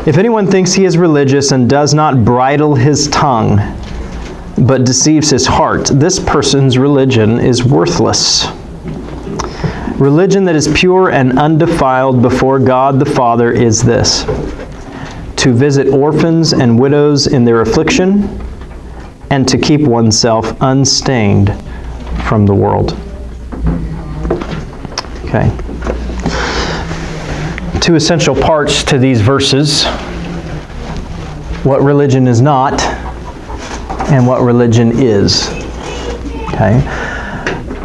If anyone thinks he is religious and does not bridle his tongue, but deceives his heart, this person's religion is worthless. Religion that is pure and undefiled before God the Father is this: to visit orphans and widows in their affliction, and to keep oneself unstained from the world. Okay. Two essential parts to these verses: what religion is not, and what religion is. Okay.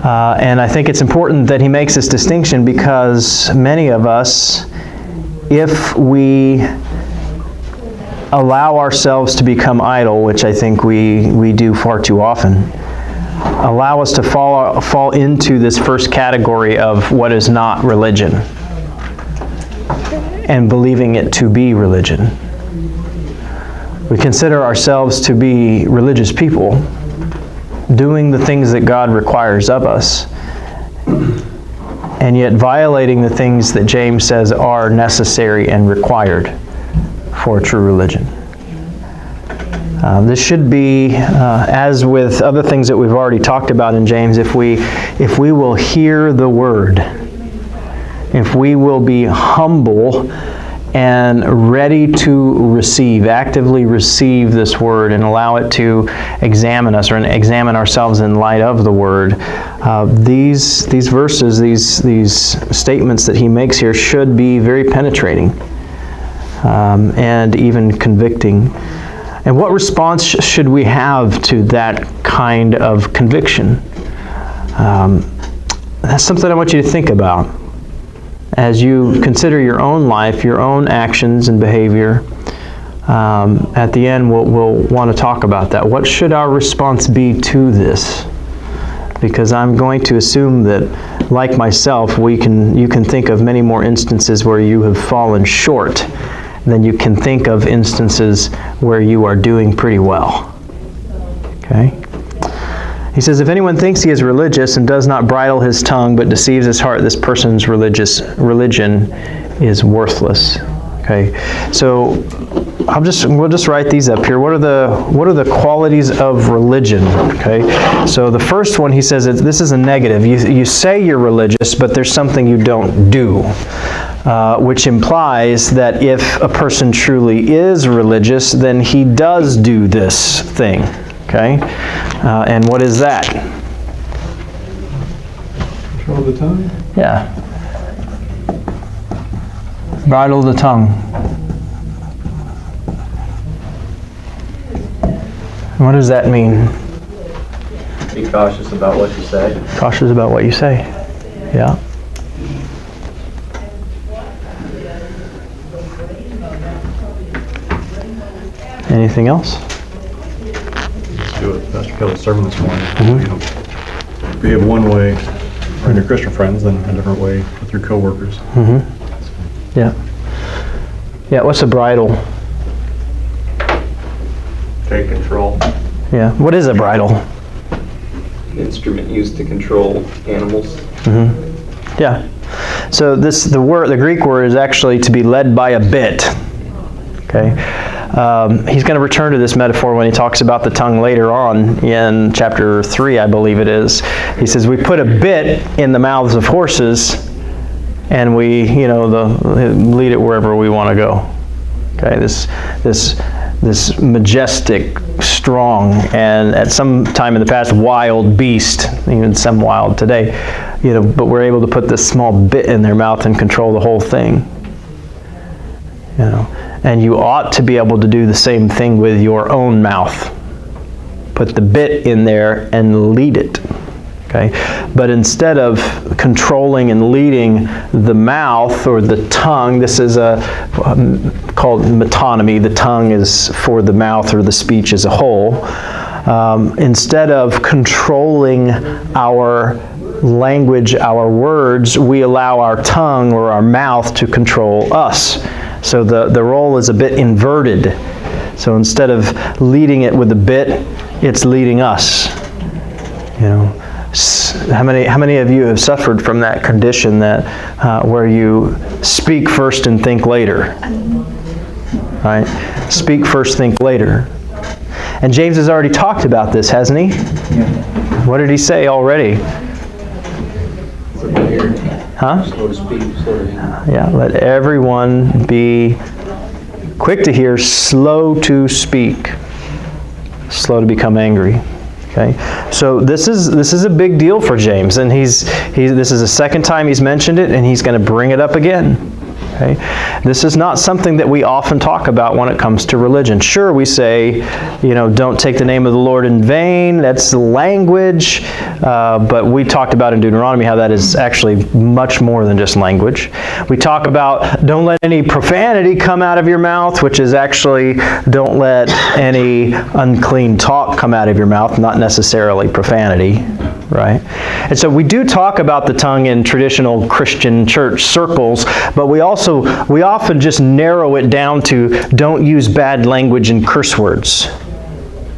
And I think it's important that he makes this distinction, because many of us, if we allow ourselves to become idle, which I think we do far too often, allow us to fall into this first category of what is not religion, and believing it to be religion. We consider ourselves to be religious people, doing the things that God requires of us, and yet violating the things that James says are necessary and required for true religion. This should be, as with other things that we've already talked about in James, if we will hear the word, if we will be humble and ready to receive, actively receive this word and allow it to examine us, or examine ourselves in light of the word, these verses, these statements that he makes here should be very penetrating and even convicting. And what response should we have to that kind of conviction? That's something I want you to think about as you consider your own life, your own actions and behavior. At the end, we'll want to talk about that. What should our response be to this? Because I'm going to assume that, like myself, you can think of many more instances where you have fallen short than you can think of instances where you are doing pretty well. Okay? He says, if anyone thinks he is religious and does not bridle his tongue but deceives his heart, this person's religion is worthless. Okay, so we'll just write these up here. What are the qualities of religion? Okay, so the first one, he says, this is a negative. You say you're religious, but there's something you don't do, which implies that if a person truly is religious, then he does do this thing. Okay, and what is that? Control the tongue? Yeah. Bridle the tongue. What does that mean? Be cautious about what you say. Cautious about what you say. Yeah. Anything else? Do it. Pastor Kelly's sermon this morning. Mm-hmm. You know, if you have one way with your Christian friends, then a different way with your coworkers. Mm-hmm. Yeah. Yeah, what's a bridle? Take control. Yeah. What is a bridle? An instrument used to control animals. Mm-hmm. Yeah. So the Greek word is actually to be led by a bit. Okay. He's going to return to this metaphor when he talks about the tongue later on in chapter 3, I believe it is. He says, we put a bit in the mouths of horses and we, lead it wherever we want to go. Okay, this majestic, strong, and at some time in the past, wild beast, even some wild today, but we're able to put this small bit in their mouth and control the whole thing. And you ought to be able to do the same thing with your own mouth. Put the bit in there and lead it. Okay? But instead of controlling and leading the mouth or the tongue, this is called metonymy. The tongue is for the mouth or the speech as a whole. Instead of controlling our language, our words, we allow our tongue or our mouth to control us. So the role is a bit inverted. So instead of leading it with a bit, it's leading us. How many of you have suffered from that condition that where you speak first and think later? Right? Speak first, think later. And James has already talked about this, hasn't he? Yeah. What did he say already? Huh? Slow to speak, slow to hear. Yeah, let everyone be quick to hear, slow to speak, slow to become angry. Okay, so this is a big deal for James, and this is the second time he's mentioned it, and he's going to bring it up again. Okay, this is not something that we often talk about when it comes to religion. Sure, we say, don't take the name of the Lord in vain. That's the language, but we talked about in Deuteronomy how that is actually much more than just language. We talk about don't let any profanity come out of your mouth, which is actually don't let any unclean talk come out of your mouth, not necessarily profanity. Right? And so we do talk about the tongue in traditional Christian church circles, but we often just narrow it down to don't use bad language and curse words.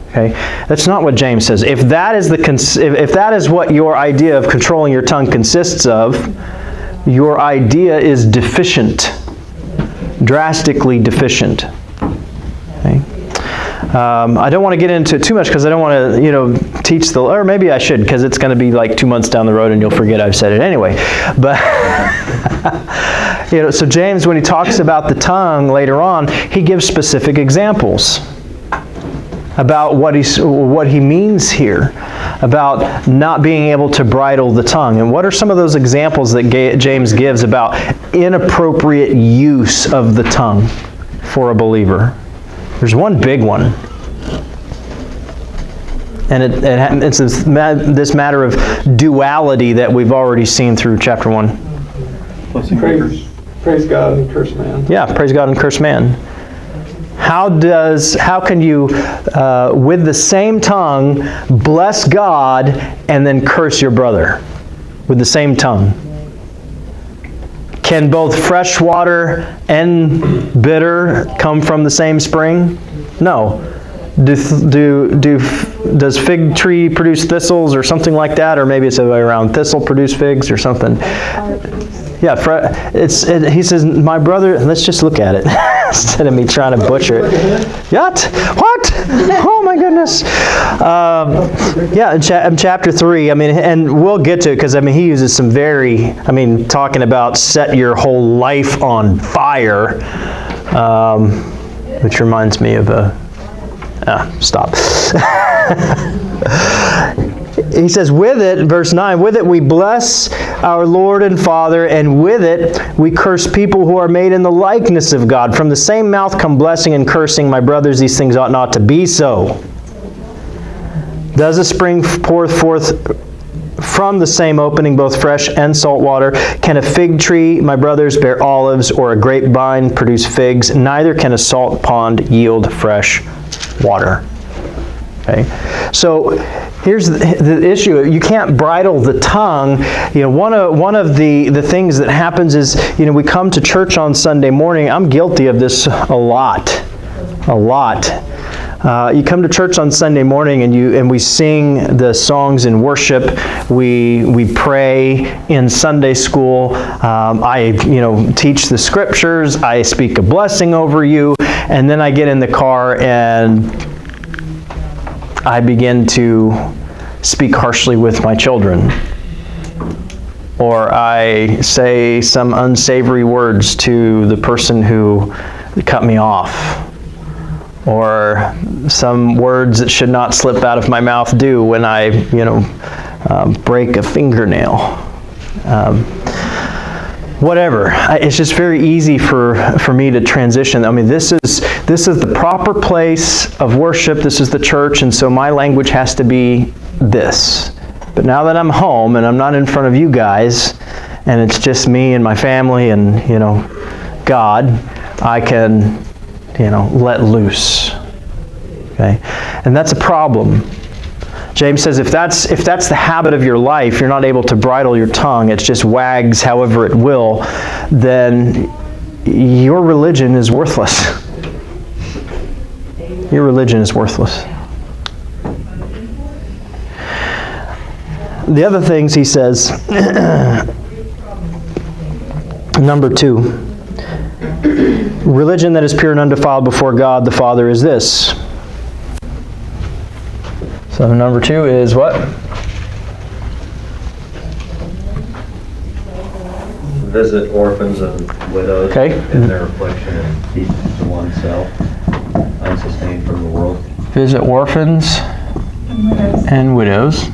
Okay? That's not what James says. If that is what your idea of controlling your tongue consists of, your idea is deficient, drastically deficient. Okay? I don't want to get into it too much because I don't want to, teach or maybe I should, because it's going to be like 2 months down the road and you'll forget I've said it anyway. But, so James, when he talks about the tongue later on, he gives specific examples about what he means here, about not being able to bridle the tongue. And what are some of those examples that James gives about inappropriate use of the tongue for a believer? There's one big one. And it's this matter of duality that we've already seen through chapter 1. Praise God and curse man. Yeah, praise God and curse man. How can you, with the same tongue, bless God and then curse your brother? With the same tongue. Can both fresh water and bitter come from the same spring? No. Does fig tree produce thistles or something like that? Or maybe it's the other way around. Thistle produce figs or something. Yeah, he says, my brother, let's just look at it instead of me trying to butcher it. What? Oh my goodness. In chapter 3, and we'll get to it because, he uses some talking about set your whole life on fire, which reminds me of stop. He says, with it, verse 9, with it we bless our Lord and Father, and with it we curse people who are made in the likeness of God. From the same mouth come blessing and cursing. My brothers, these things ought not to be so. Does a spring pour forth from the same opening both fresh and salt water? Can a fig tree, my brothers, bear olives, or a grapevine produce figs? Neither can a salt pond yield fresh water. Okay, so here's the issue. You can't bridle the tongue. One of the things that happens is, we come to church on Sunday morning. I'm guilty of this a lot. You come to church on Sunday morning and we sing the songs in worship. We pray in Sunday school. I teach the scriptures. I speak a blessing over you, and then I get in the car and I begin to speak harshly with my children, or I say some unsavory words to the person who cut me off, or some words that should not slip out of my mouth do when I, break a fingernail. Whatever. It's just very easy for me to transition. This is the proper place of worship. This is the church, and so my language has to be this. But now that I'm home and I'm not in front of you guys, and it's just me and my family and God, I can let loose. Okay, and that's a problem. James says if that's the habit of your life, you're not able to bridle your tongue, it just wags however it will, then your religion is worthless. Your religion is worthless. The other things he says, number 2, religion that is pure and undefiled before God the Father is this. So number 2 is what? Visit orphans and widows Okay. in their affliction and keep to oneself, unsustained from the world. Visit orphans and widows.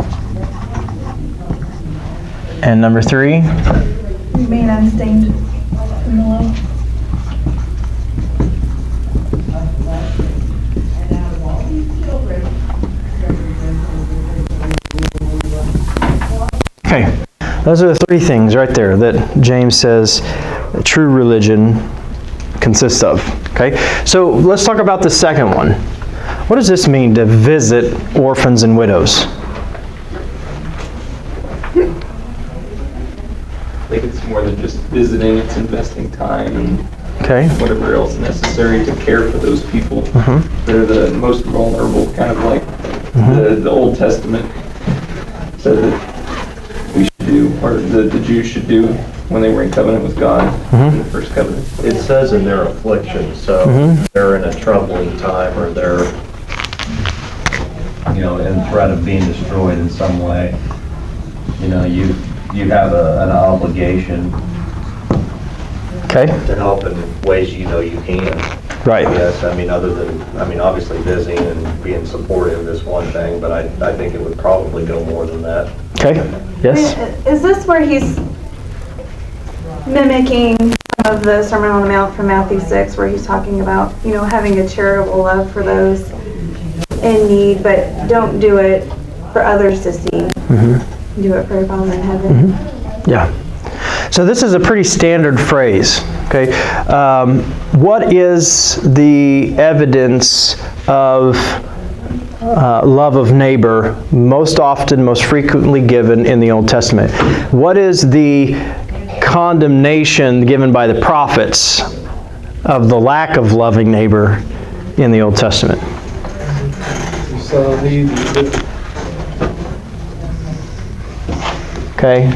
And number 3? Remain unstained from the world. Okay, those are the 3 things right there that James says true religion consists of. Okay, so let's talk about the second one. What does this mean to visit orphans and widows? I think it's more than just visiting, it's investing time and Okay, whatever else necessary to care for those people. They're the most vulnerable, kind of like the Old Testament said that we should do, or the Jews should do when they were in covenant with God in the first covenant. It says in their affliction, so they're in a troubling time, or they're, in threat of being destroyed in some way. You have an obligation okay, to help in ways you can. right. Yes, other than, obviously visiting and being supportive is one thing, but I think it would probably go more than that. Okay, yes? Is this where he's mimicking some of the Sermon on the Mount from Matthew 6, where he's talking about, having a charitable love for those in need, but don't do it for others to see. Do it for your Father in heaven. Yeah. So this is a pretty standard phrase, okay? What is the evidence of love of neighbor most often, most frequently given in the Old Testament? What is the condemnation given by the prophets of the lack of loving neighbor in the Old Testament? Okay.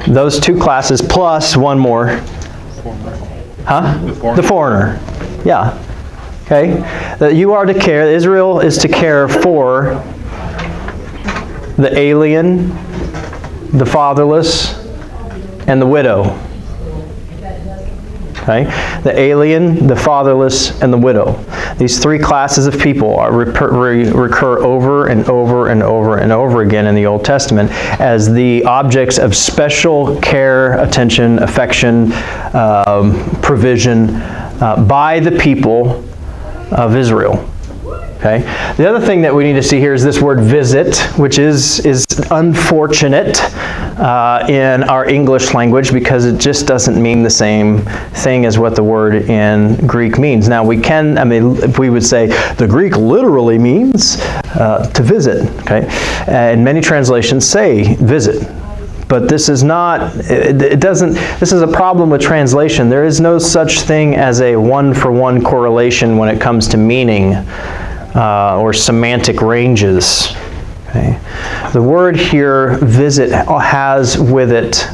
Those 2 classes plus one more. Huh? The foreigner. Yeah. Okay. That you are to care, Israel is to care for the alien, the fatherless, and the widow. Okay? The alien, the fatherless, and the widow. These 3 classes of people recur over and over and over and over again in the Old Testament as the objects of special care, attention, affection, provision by the people of Israel. Okay. The other thing that we need to see here is this word visit, which is unfortunate in our English language because it just doesn't mean the same thing as what the word in Greek means. Now we can, we would say the Greek literally means to visit. Okay. And many translations say visit. But this is not, this is a problem with translation. There is no such thing as a one-for-one correlation when it comes to meaning or semantic ranges. Okay. The word here, visit, has with it,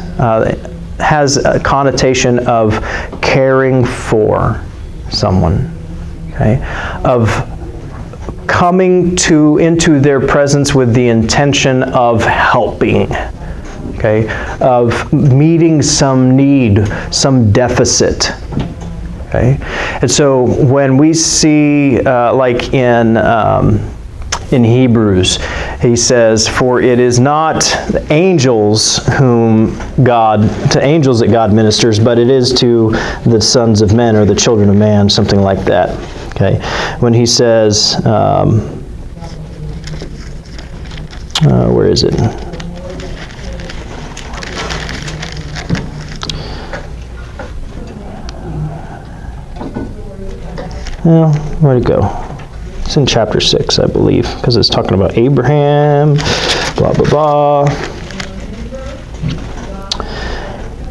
has a connotation of caring for someone. Okay. Of coming into their presence with the intention of helping. Okay, of meeting some need, some deficit. Okay, and so when we see, like in Hebrews, he says, "For it is not the angels that God ministers, but it is to the sons of men or the children of man," something like that. Okay, when he says, where is it? Well, where'd it go? It's in chapter 6, I believe, because it's talking about Abraham, blah, blah, blah.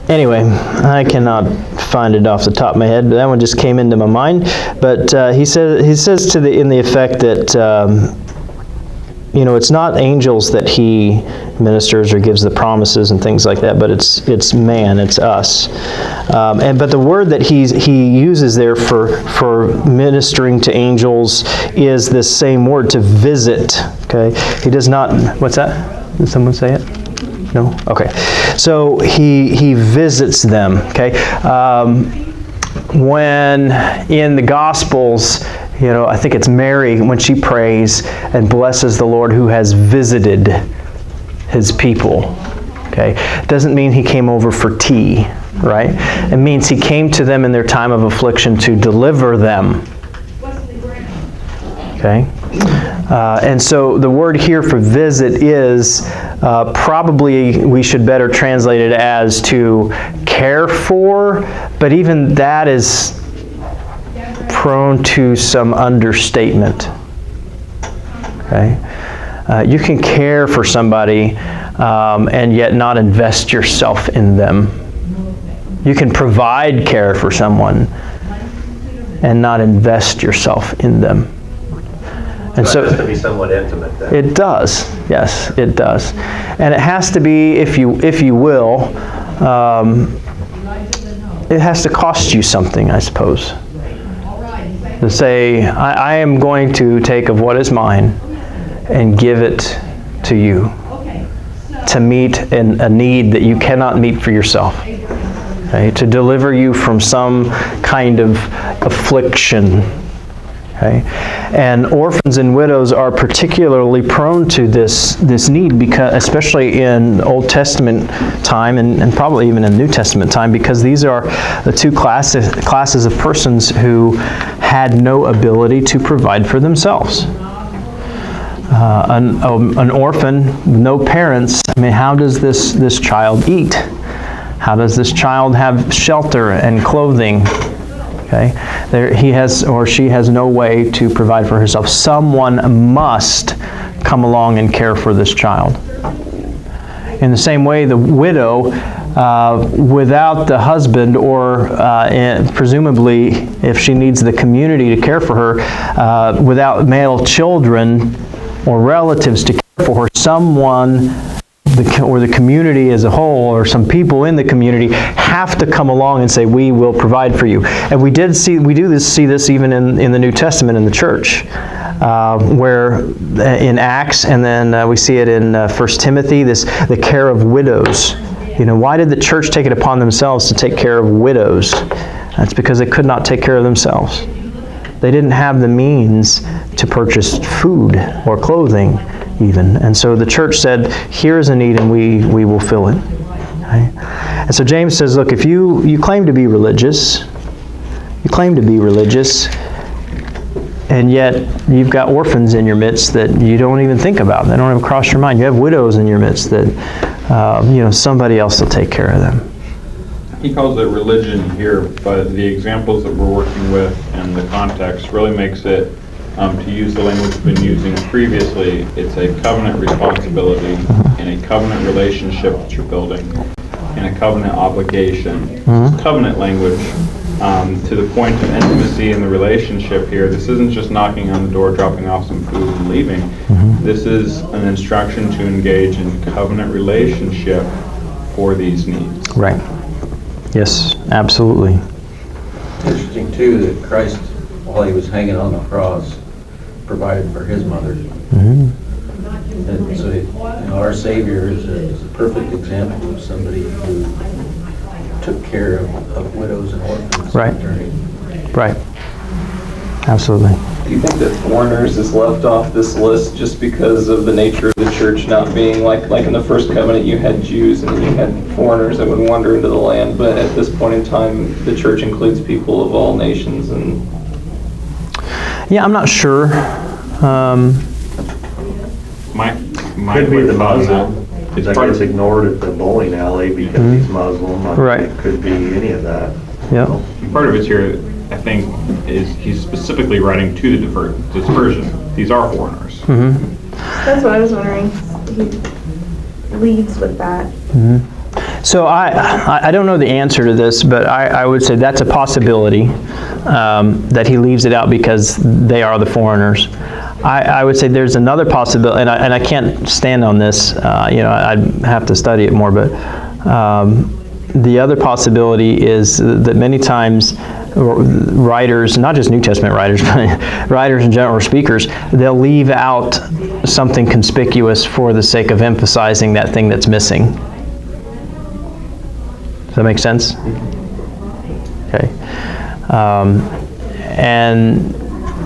Anyway, I cannot find it off the top of my head, but that one just came into my mind. But he says in the effect that, it's not angels that he ministers or gives the promises and things like that, but it's man, it's us. But the word that he uses there for ministering to angels is this same word, to visit. Okay, he does not. What's that? Did someone say it? No? Okay. So he visits them. Okay. When in the Gospels, I think it's Mary when she prays and blesses the Lord who has visited his people. Okay. Doesn't mean he came over for tea, right? It means he came to them in their time of affliction to deliver them. Okay. And so the word here for visit is probably, we should better translate it as to care for, but even that is prone to some understatement. Okay? You can care for somebody and yet not invest yourself in them. You can provide care for someone and not invest yourself in them. And so it has to be somewhat intimate then. It does. Yes, it does. And it has to be, if you will, it has to cost you something, I suppose. To say, I am going to take of what is mine and give it to you to meet a need that you cannot meet for yourself. Okay? To deliver you from some kind of affliction. Okay? And orphans and widows are particularly prone to this need, because, especially in Old Testament time and probably even in New Testament time, because these are the two classes of persons who had no ability to provide for themselves. An orphan, no parents, how does this child eat? How does this child have shelter and clothing? Okay, he has or she has no way to provide for herself. Someone must come along and care for this child. In the same way, the widow, without the husband, or presumably if she needs the community to care for her, without male children or relatives to care for her, someone, or the community as a whole, or some people in the community, have to come along and say, we will provide for you. And we do see this even in the New Testament in the church, where in Acts, and then we see it in 1 Timothy, the care of widows. Why did the church take it upon themselves to take care of widows? That's because they could not take care of themselves. They didn't have the means to purchase food or clothing even. And so the church said, here's a need and we will fill it. Okay? And so James says, look, if you claim to be religious, and yet you've got orphans in your midst that you don't even think about. They don't even cross your mind. You have widows in your midst that, somebody else will take care of them. He calls it religion here, but the examples that we're working with and the context really makes it, to use the language we've been using previously, it's a covenant responsibility and a covenant relationship that you're building and a covenant obligation. It's covenant language, to the point of intimacy in the relationship here. This isn't just knocking on the door, dropping off some food and leaving. This is an instruction to engage in covenant relationship for these needs. Right. Yes, absolutely. Interesting too that Christ, while he was hanging on the cross, provided for his mother. And so, our Savior is a perfect example of somebody who took care of widows and orphans. Right. Right. Absolutely. Do you think that foreigners is left off this list just because of the nature of the church not being like in the first covenant you had Jews and then you had foreigners that would wander into the land, but at this point in time the church includes people of all nations? And Yeah, I'm not sure. My Could be the quick thought on Muslim. that is That part gets of ignored at the bowling alley because he's Muslim. Right. It could be any of that. Yeah. part of it here, I think, is he's specifically writing to the dispersion. These are foreigners. That's what I was wondering. He leads with that. So I don't know the answer to this, but I would say that's a possibility, that he leaves it out because they are the foreigners. I would say there's another possibility, and I can't stand on this, I'd have to study it more, but the other possibility is that many times writers, not just New Testament writers, but writers in general, or speakers, they'll leave out something conspicuous for the sake of emphasizing that thing that's missing. Does that make sense? Okay. And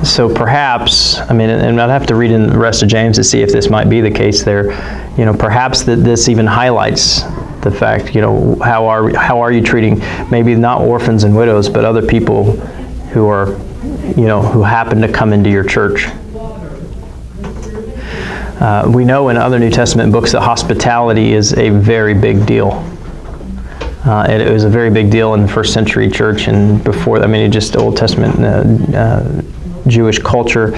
so perhaps, and I'd have to read in the rest of James to see if this might be the case there, perhaps that this even highlights the fact, how are you treating maybe not orphans and widows, but other people who are, who happen to come into your church. We know in other New Testament books that hospitality is a very big deal. It was a very big deal in the first century church and before, just Old Testament Jewish culture.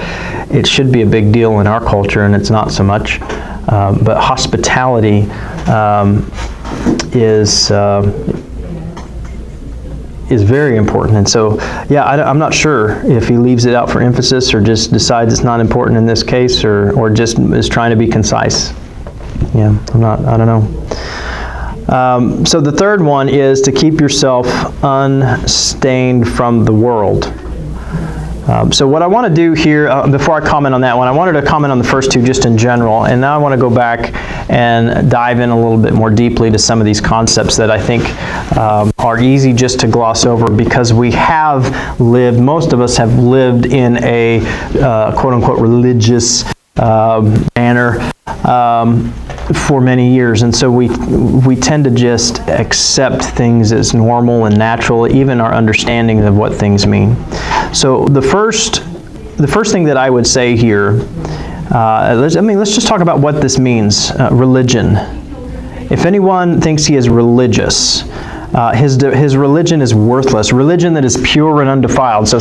It should be a big deal in our culture, and it's not so much. But hospitality is very important. And so, I'm not sure if he leaves it out for emphasis or just decides it's not important in this case, or just is trying to be concise. I don't know. So the third one is to keep yourself unstained from the world. So what I want to do here, before I comment on that one, I wanted to comment on the first two just in general, and now I want to go back and dive in a little bit more deeply to some of these concepts that I think are easy just to gloss over, because we have lived, most of us have lived in a quote-unquote religious manner for many years, and so we tend to just accept things as normal and natural, even our understanding of what things mean. So the first thing that I would say here, let's just talk about what this means. Religion. If anyone thinks he is religious, his religion is worthless. Religion that is pure and undefiled. So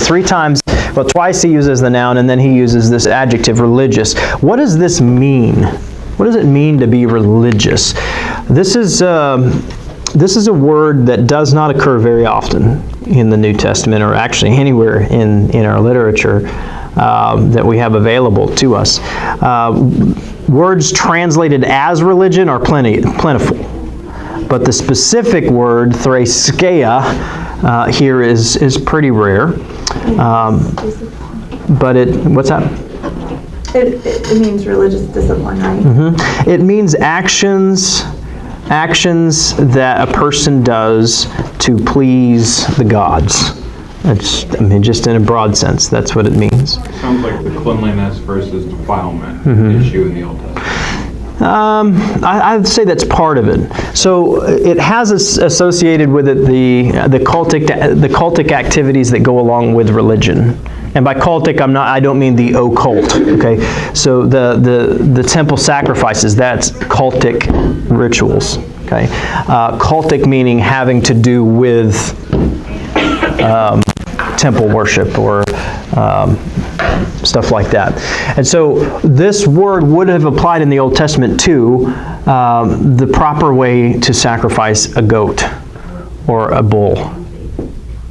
twice he uses the noun, and then he uses this adjective, religious. What does this mean? What does it mean to be religious? This is a word that does not occur very often in the New Testament, or actually anywhere in our literature that we have available to us. Words translated as religion are plentiful, but the specific word, threskeia, here is pretty rare. But what's that? It means religious discipline, right? Mm-hmm. It means actions that a person does to please the gods. Just in a broad sense, that's what it means. Sounds like the cleanliness versus defilement issue in the Old Testament. I'd say that's part of it. So it has associated with it the cultic activities that go along with religion. And by cultic, I don't mean the occult. Okay, so the temple sacrifices, that's cultic rituals. Okay, cultic meaning having to do with temple worship or stuff like that. And so this word would have applied in the Old Testament to the proper way to sacrifice a goat or a bull.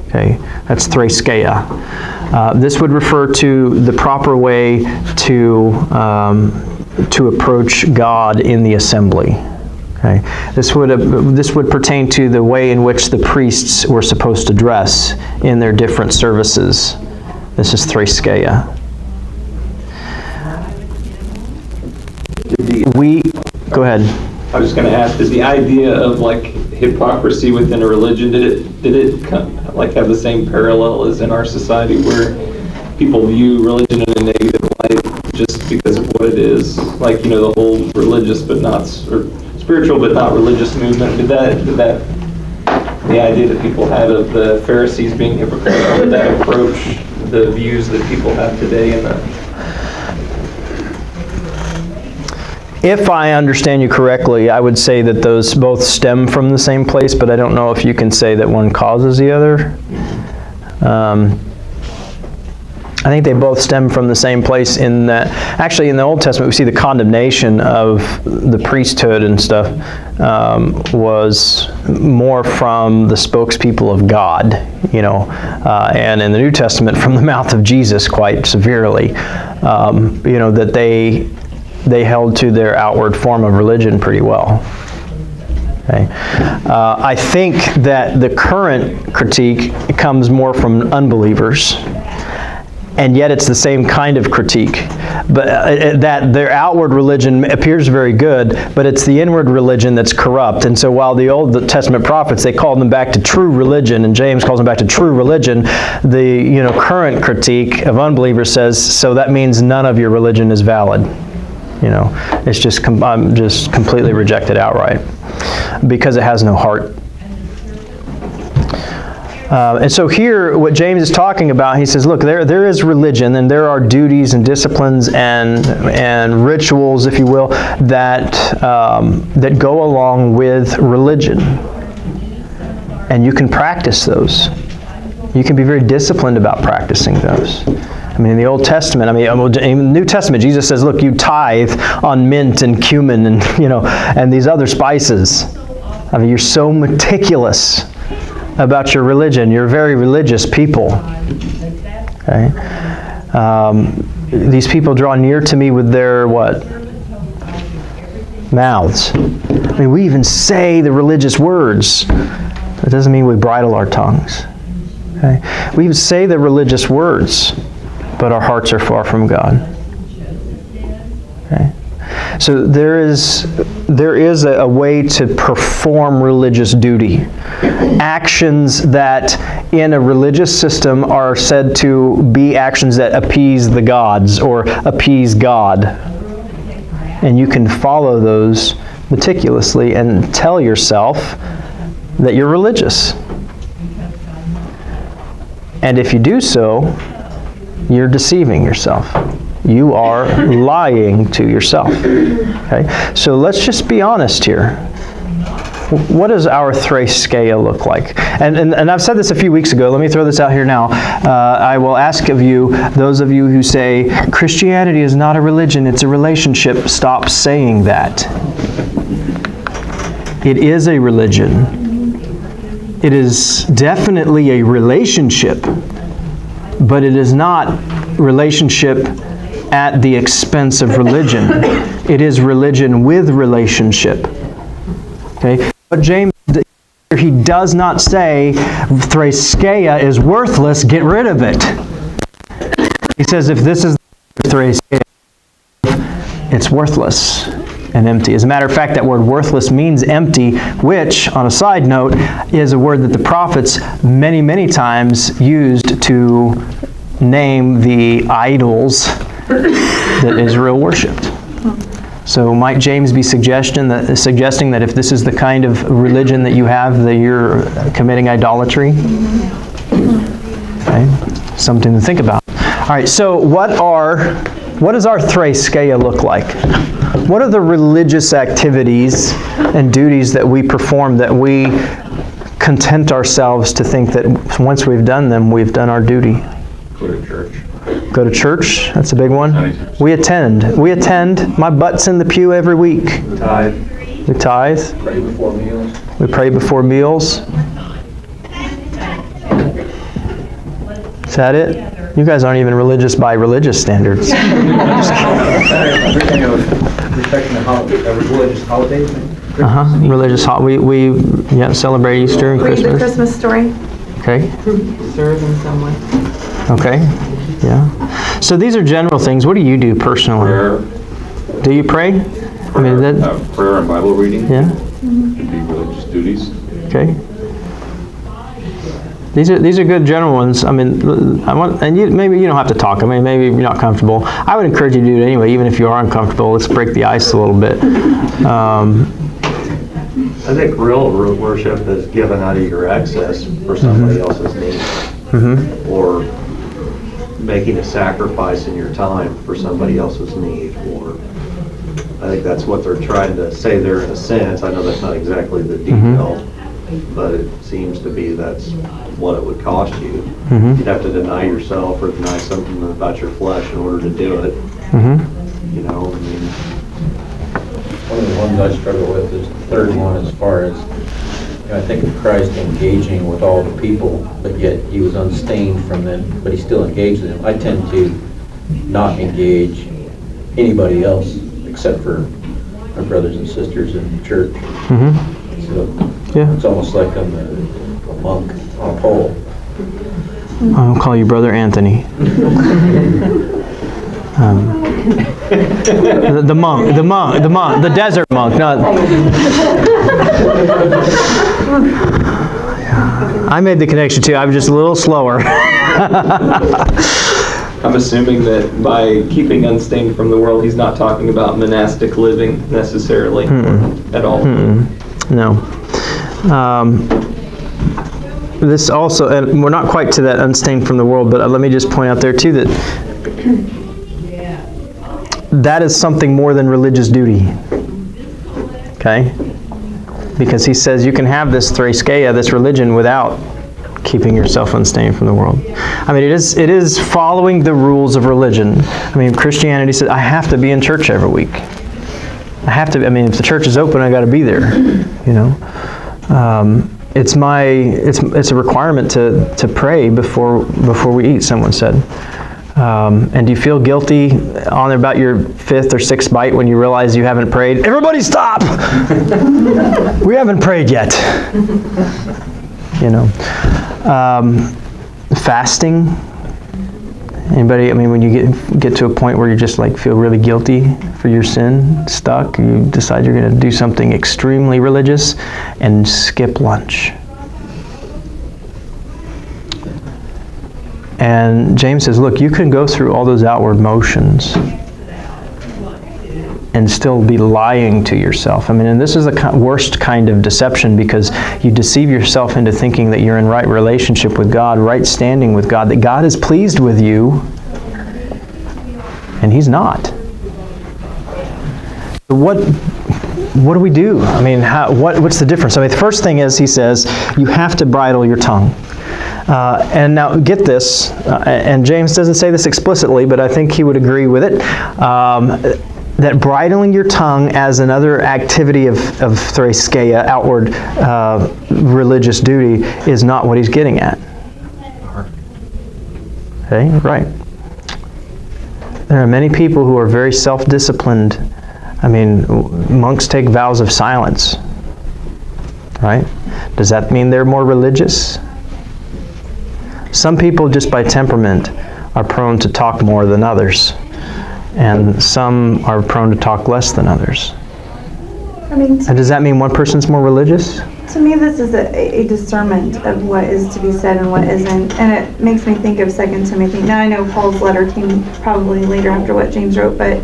Okay, that's threskeia. This would refer to the proper way to approach God in the assembly. Okay, this would pertain to the way in which the priests were supposed to dress in their different services. This is threskeia. Go ahead. I was just going to ask, is the idea of hypocrisy within a religion, did it have the same parallel as in our society, where people view religion in a negative light just because of what it is? The whole religious but not, or spiritual but not religious movement. Did that the idea that people had of the Pharisees being hypocritical, did that approach the views that people have today in the... If I understand you correctly, I would say that those both stem from the same place, but I don't know if you can say that one causes the other. I think they both stem from the same place in that, actually in the Old Testament we see the condemnation of the priesthood and stuff was more from the spokespeople of God, and in the New Testament from the mouth of Jesus quite severely, that they held to their outward form of religion pretty well. Okay. I think that the current critique comes more from unbelievers, and yet it's the same kind of critique. But that their outward religion appears very good, but it's the inward religion that's corrupt. And so while the Old Testament prophets, they called them back to true religion, and James calls them back to true religion, the current critique of unbelievers says, so that means none of your religion is valid. It's just I'm just completely rejected outright because it has no heart. And so here, what James is talking about, he says, look, there is religion, and there are duties and disciplines and rituals, if you will, that go along with religion. And you can practice those. You can be very disciplined about practicing those. In the Old Testament, in the New Testament, Jesus says, look, you tithe on mint and cumin and, and these other spices. You're so meticulous about your religion. You're very religious people. Okay? These people draw near to me with their what? Mouths. We even say the religious words. That doesn't mean we bridle our tongues. Okay? We even say the religious words, but our hearts are far from God. Okay? So there is a way to perform religious duty. Actions that in a religious system are said to be actions that appease the gods or appease God. And you can follow those meticulously and tell yourself that you're religious. And if you do so, you're deceiving yourself. You are lying to yourself. Okay? So let's just be honest here. What does our threskeia look like? And I've said this a few weeks ago. Let me throw this out here now. I will ask of you, those of you who say, Christianity is not a religion, it's a relationship, stop saying that. It is a religion. It is definitely a relationship, but it is not relationship at the expense of religion. It is religion with relationship. Okay? But James, he does not say threskeia is worthless, get rid of it. He says if this is threskeia, it's worthless and empty. As a matter of fact, that word worthless means empty, which, on a side note, is a word that the prophets many, many times used to name the idols that Israel worshipped. So might James be suggesting that if this is the kind of religion that you have, that you're committing idolatry? Okay. Something to think about. All right, so what does our threskeia look like? What are the religious activities and duties that we perform that we content ourselves to think that once we've done them, we've done our duty? Go to church. Go to church, that's a big one. We attend. My butt's in the pew every week. Tithe. We tithe. Pray before meals. We pray before meals. Is that it? You guys aren't even religious by religious standards. Religious holidays. Religious we celebrate Easter and Read the Christmas. Christmas story. Okay. Serve in some way. Okay. Yeah. So these are general things. What do you do personally? Prayer, Do you pray? prayer and Bible reading. Yeah. Could be religious duties. Okay. These are good general ones. Maybe you don't have to talk. Maybe you're not comfortable. I would encourage you to do it anyway, even if you are uncomfortable. Let's break the ice a little bit. I think real worship is giving out of your excess for somebody else's need. Or making a sacrifice in your time for somebody else's need. Or I think that's what they're trying to say there in a sense. I know that's not exactly the detail. but it seems to be that's what it would cost you. Mm-hmm. You'd have to deny yourself or deny something about your flesh in order to do it. Mm-hmm. You know, I mean, One of the ones I struggle with is the third one, as far as, I think of Christ engaging with all the people, but yet he was unstained from them, but he still engaged them. I tend to not engage anybody else except for my brothers and sisters in the church. Mm-hmm. So Yeah. it's almost like I'm a monk on a pole. I'll call you Brother Anthony. The monk, the desert monk. I made the connection too. I was just a little slower. I'm assuming that by keeping unstained from the world, he's not talking about monastic living necessarily at all. No. This also, and we're not quite to that unstained from the world, but let me just point out there too that that is something more than religious duty. Okay? Because he says you can have this threskeia, this religion, without keeping yourself unstained from the world. I mean, it is following the rules of religion. I mean, Christianity says I have to be in church every week. I have to. I mean, if the church is open, I got to be there. You know, it's a requirement to pray before we eat. Someone said. And do you feel guilty on about your 5th or 6th bite when you realize you haven't prayed? Everybody stop! We haven't prayed yet. You know. Fasting. Anybody, I mean, when you get to a point where you just like feel really guilty for your sin, stuck, you decide you're going to do something extremely religious and skip lunch. And James says, look, you can go through all those outward motions and still be lying to yourself. I mean, and this is the worst kind of deception, because you deceive yourself into thinking that you're in right relationship with God, right standing with God, that God is pleased with you, and He's not. So what do we do? I mean, what's the difference? I mean, the first thing is, he says, you have to bridle your tongue. And now get this, and James doesn't say this explicitly, but I think he would agree with it, that bridling your tongue as another activity of threskeia, outward religious duty, is not what he's getting at. Okay, right. There are many people who are very self-disciplined. I mean, monks take vows of silence, right? Does that mean they're more religious? Some people, just by temperament, are prone to talk more than others, and some are prone to talk less than others. I mean, And does that mean one person's more religious? to me, this is a discernment of what is to be said and what isn't, and it makes me think of 2 Timothy. Now, I know Paul's letter came probably later after what James wrote, but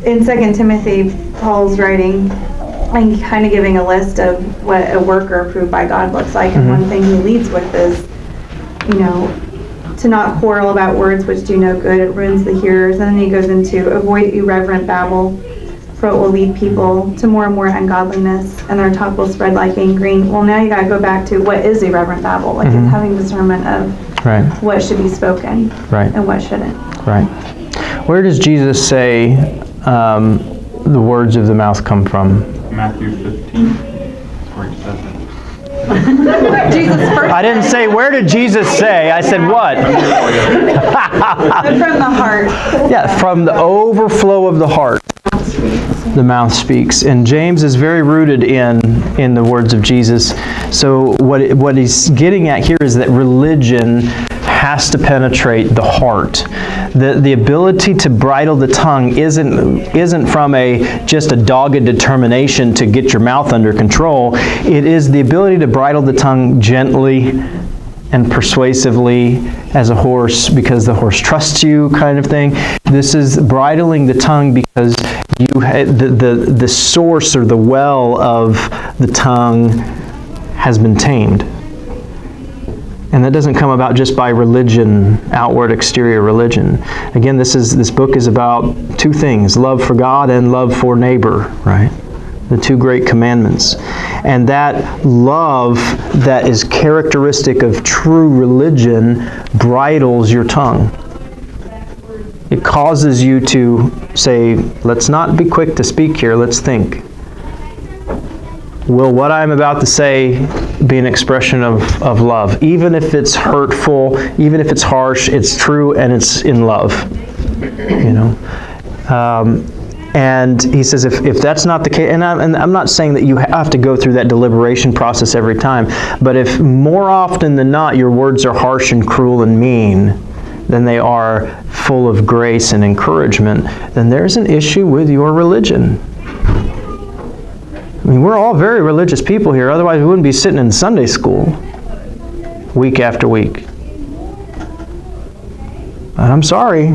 in 2 Timothy, Paul's writing and kind of giving a list of what a worker approved by God looks like, and one thing he leads with is, you know, to not quarrel about words which do no good, it ruins the hearers. And then he goes into avoid irreverent babble, for it will lead people to more and more ungodliness, and their talk will spread like gangrene. Well, now you got to go back to what is irreverent babble, like it's having discernment of Right. what should be spoken Right. and what shouldn't. Right. Where does Jesus say the words of the mouth come from? Matthew 15, that's where he says it. Jesus first I didn't say, where did Jesus say? I said what? said from the heart. Yeah, from the overflow of the heart, the mouth speaks. And James is very rooted in the words of Jesus. So what he's getting at here is that religion has to penetrate the heart. The ability to bridle the tongue isn't from just a dogged determination to get your mouth under control. It is the ability to bridle the tongue gently and persuasively as a horse, because the horse trusts you, kind of thing. This is bridling the tongue because the source or the well of the tongue has been tamed. And that doesn't come about just by religion, outward, exterior religion. Again, this book is about two things: love for God and love for neighbor, right? the 2 great commandments. And that love that is characteristic of true religion bridles your tongue. It causes you to say, let's not be quick to speak here, let's think. Will what I'm about to say be an expression of love? Even if it's hurtful, even if it's harsh, it's true and it's in love. You know? And he says if that's not the case, and I'm not saying that you have to go through that deliberation process every time, but if more often than not your words are harsh and cruel and mean than they are full of grace and encouragement, then there's an issue with your religion. I mean, we're all very religious people here, otherwise we wouldn't be sitting in Sunday school week after week. And I'm sorry,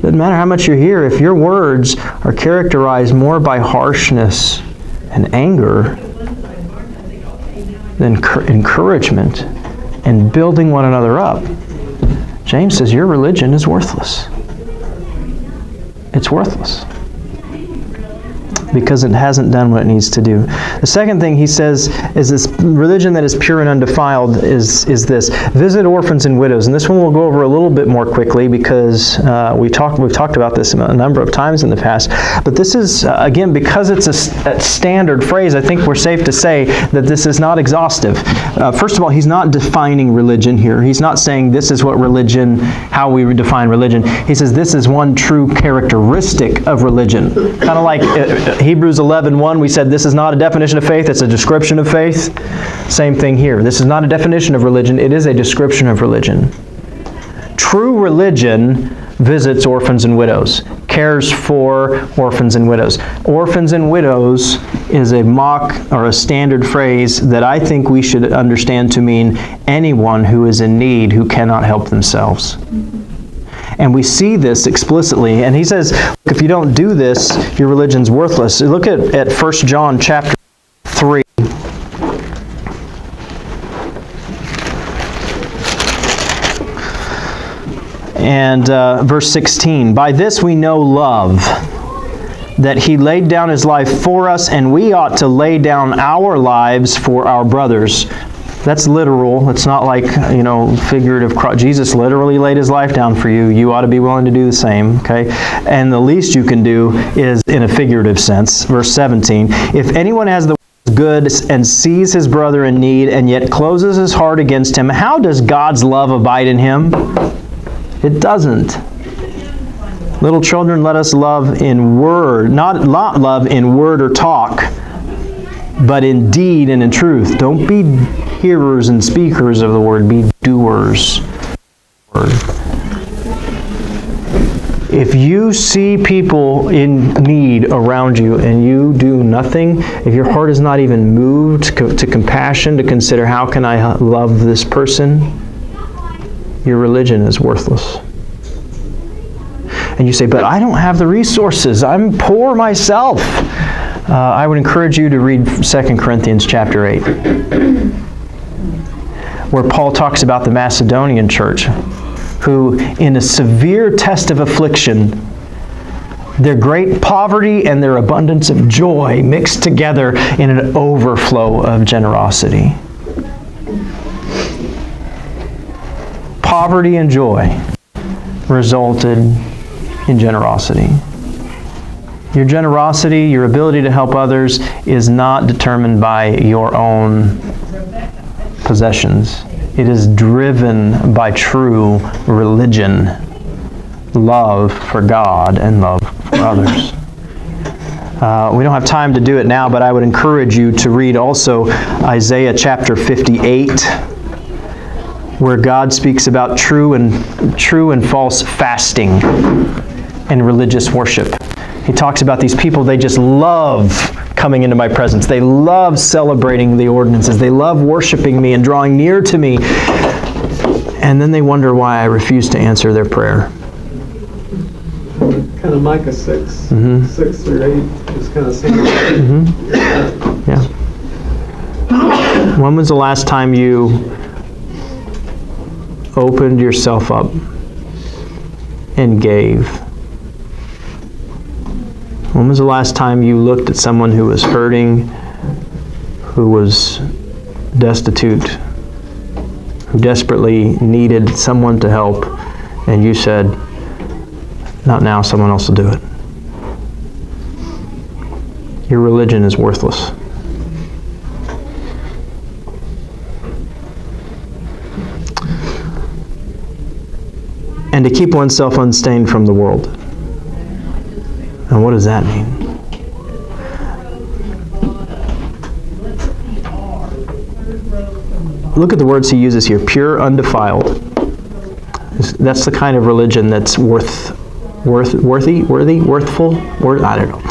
doesn't matter how much you're here, if your words are characterized more by harshness and anger than encouragement and building one another up, James says your religion is worthless. It's worthless. Because it hasn't done what it needs to do. The second thing he says is this religion that is pure and undefiled is this: visit orphans and widows. And this one we'll go over a little bit more quickly because we've talked about this a number of times in the past. But this is, again, because it's a standard phrase, I think we're safe to say that this is not exhaustive. First of all, he's not defining religion here. He's not saying this is what religion, how we define religion. He says this is one true characteristic of religion. Kind of like Hebrews 11:1, we said this is not a definition of faith, it's a description of faith. Same thing here. This is not a definition of religion, it is a description of religion. True religion visits orphans and widows, cares for orphans and widows. Orphans and widows is a mock or a standard phrase that I think we should understand to mean anyone who is in need, who cannot help themselves. And we see this explicitly. And he says, look, if you don't do this, your religion's worthless. Look at 1 John chapter 3. And verse 16. By this we know love, that he laid down his life for us, and we ought to lay down our lives for our brothers. That's literal. It's not like, figurative. Jesus literally laid his life down for you. You ought to be willing to do the same, okay? And the least you can do is in a figurative sense. Verse 17, if anyone has the good and sees his brother in need and yet closes his heart against him, how does God's love abide in him? It doesn't. Little children, let us love in word, not love in word or talk, but in deed and in truth. Don't be hearers and speakers of the word, be doers. If you see people in need around you and you do nothing, if your heart is not even moved to compassion, to consider how can I love this person, your religion is worthless. And you say, but I don't have the resources. I'm poor myself. I would encourage you to read 2 Corinthians chapter 8, where Paul talks about the Macedonian church, who in a severe test of affliction, their great poverty and their abundance of joy mixed together in an overflow of generosity. Poverty and joy resulted in generosity. Your generosity, your ability to help others is not determined by your own possessions. It is driven by true religion, love for God and love for others. We don't have time to do it now, but I would encourage you to read also Isaiah chapter 58, where God speaks about true and false fasting and religious worship. He talks about these people, they just love coming into my presence. They love celebrating the ordinances. They love worshiping me and drawing near to me. And then they wonder why I refuse to answer their prayer. Kind of Micah 6, 6 through 8 is kind of similar. Yeah. When was the last time you opened yourself up and gave? When was the last time you looked at someone who was hurting, who was destitute, who desperately needed someone to help, and you said, "Not now, someone else will do it"? Your religion is worthless. And to keep oneself unstained from the world. And what does that mean? Look at the words he uses here. Pure, undefiled. That's the kind of religion that's worthful? I don't know.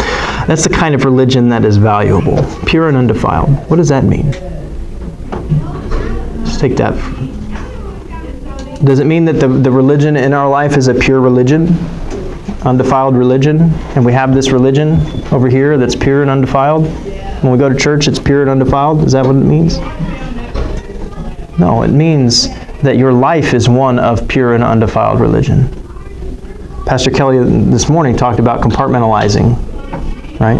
That's the kind of religion that is valuable. Pure and undefiled. What does that mean? Let's take that. Does it mean that the religion in our life is a pure religion? Undefiled religion? And we have this religion over here that's pure and undefiled? When we go to church, it's pure and undefiled? Is that what it means? No, it means that your life is one of pure and undefiled religion. Pastor Kelly this morning talked about compartmentalizing, right?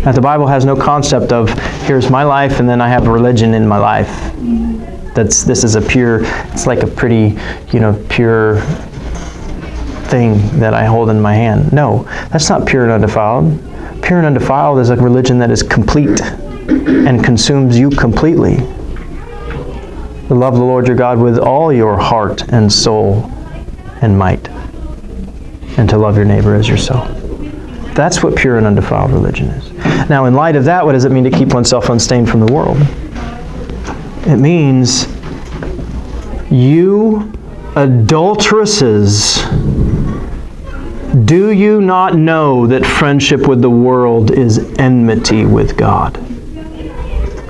Now the Bible has no concept of, here's my life and then I have religion in my life. This is a pure, it's like a pretty, pure thing that I hold in my hand. No, that's not pure and undefiled. Pure and undefiled is a religion that is complete and consumes you completely. To love the Lord your God with all your heart and soul and might, and to love your neighbor as yourself. That's what pure and undefiled religion is. Now, in light of that, what does it mean to keep oneself unstained from the world? It means, you adulteresses, do you not know that friendship with the world is enmity with God?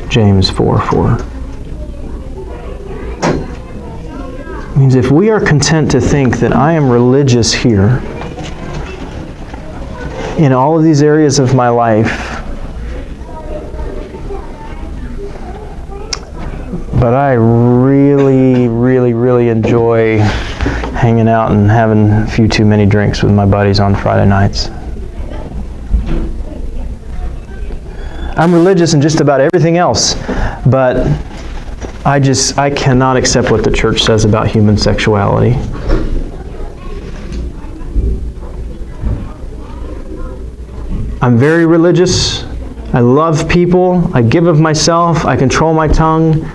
James 4:4. It means if we are content to think that I am religious here, in all of these areas of my life, but I really, really, really enjoy hanging out and having a few too many drinks with my buddies on Friday nights. I'm religious in just about everything else, but I cannot accept what the church says about human sexuality. I'm very religious. I love people. I give of myself. I control my tongue.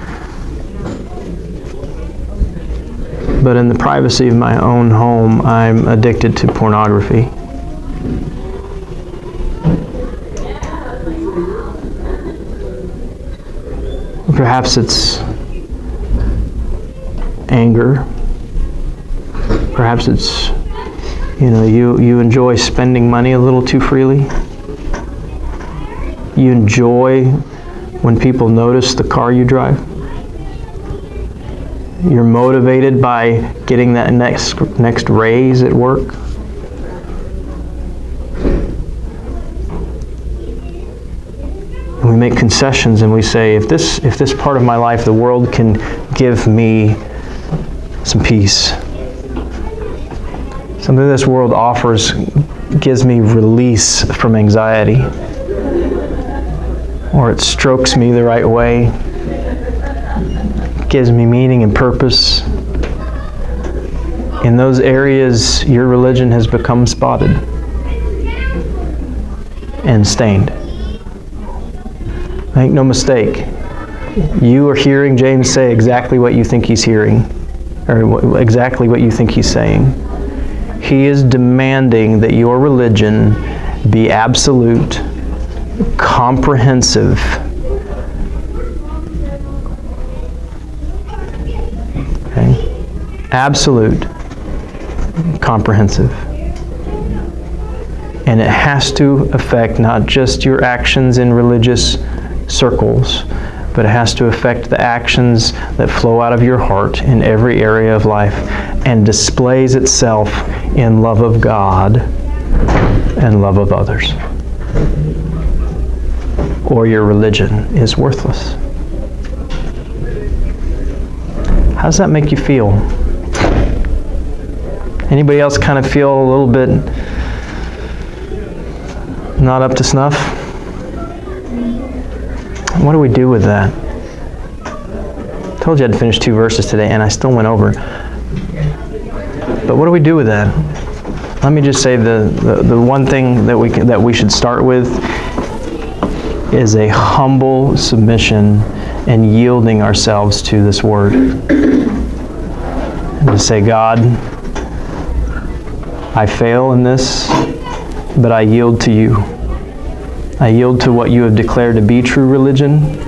But in the privacy of my own home, I'm addicted to pornography. Perhaps it's anger. Perhaps it's, you enjoy spending money a little too freely. You enjoy when people notice the car you drive. You're motivated by getting that next raise at work. And we make concessions and we say, if this part of my life, the world can give me some peace. Something this world offers gives me release from anxiety. Or it strokes me the right way. Gives me meaning and purpose. In those areas, your religion has become spotted and stained. Make no mistake, you are hearing James say exactly what you think he's hearing, or exactly what you think he's saying. He is demanding that your religion be absolute, comprehensive, absolute, comprehensive. And it has to affect not just your actions in religious circles, but it has to affect the actions that flow out of your heart in every area of life and displays itself in love of God and love of others. Or your religion is worthless. How does that make you feel? Anybody else kind of feel a little bit Not up to snuff? What do we do with that? I told you I'd finish 2 verses today, and I still went over. But what do we do with that? Let me just say the one thing that we should start with is a humble submission and yielding ourselves to this word. And to say, God, I fail in this, but I yield to you. I yield to what you have declared to be true religion.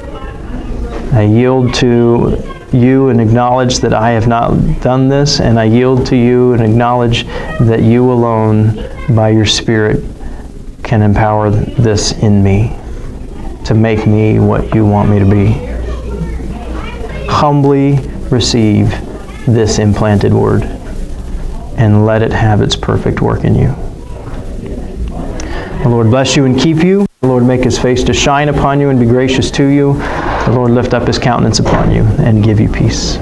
I yield to you and acknowledge that I have not done this, and I yield to you and acknowledge that you alone, by your Spirit, can empower this in me to make me what you want me to be. Humbly receive this implanted word and let it have its perfect work in you. The Lord bless you and keep you. The Lord make his face to shine upon you and be gracious to you. The Lord lift up his countenance upon you and give you peace.